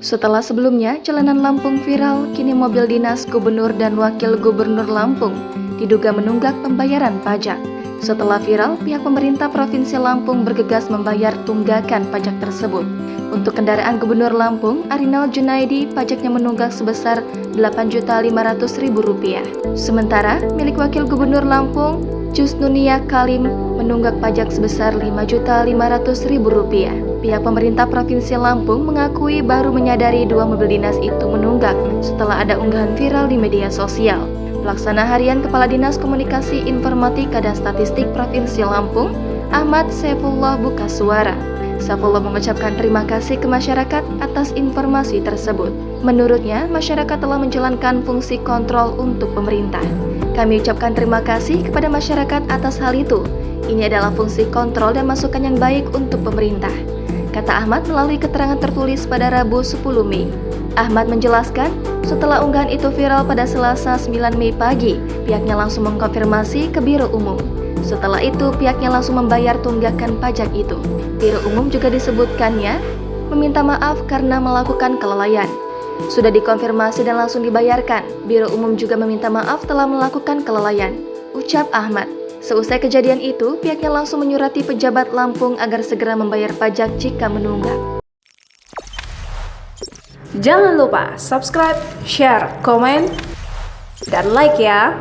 Setelah sebelumnya jalanan Lampung viral, kini mobil dinas gubernur dan wakil gubernur Lampung diduga menunggak pembayaran pajak. Setelah viral, pihak pemerintah Provinsi Lampung bergegas membayar tunggakan pajak tersebut. Untuk kendaraan Gubernur Lampung, Arinal Junaidi, pajaknya menunggak sebesar Rp8.500.000. Sementara, milik Wakil Gubernur Lampung, Jusnunia Kalim, menunggak pajak sebesar Rp5.500.000. Pihak pemerintah Provinsi Lampung mengakui baru menyadari dua mobil dinas itu menunggak setelah ada unggahan viral di media sosial. Pelaksana Harian Kepala Dinas Komunikasi Informatika dan Statistik Provinsi Lampung, Ahmad Saifullah buka suara. Saifullah mengucapkan terima kasih ke masyarakat atas informasi tersebut. Menurutnya, masyarakat telah menjalankan fungsi kontrol untuk pemerintah. Kami ucapkan terima kasih kepada masyarakat atas hal itu. Ini adalah fungsi kontrol dan masukan yang baik untuk pemerintah, kata Ahmad melalui keterangan tertulis pada Rabu 10 Mei. Ahmad menjelaskan, setelah unggahan itu viral pada Selasa 9 Mei pagi, pihaknya langsung mengkonfirmasi ke Biro Umum. Setelah itu, pihaknya langsung membayar tunggakan pajak itu. Biro Umum juga disebutkannya meminta maaf karena melakukan kelalaian. Sudah dikonfirmasi dan langsung dibayarkan. Biro Umum juga meminta maaf telah melakukan kelalaian, ucap Ahmad. Seusai kejadian itu, pihaknya langsung menyurati pejabat Lampung agar segera membayar pajak jika menunggak. Jangan lupa subscribe, share, komen, dan like ya!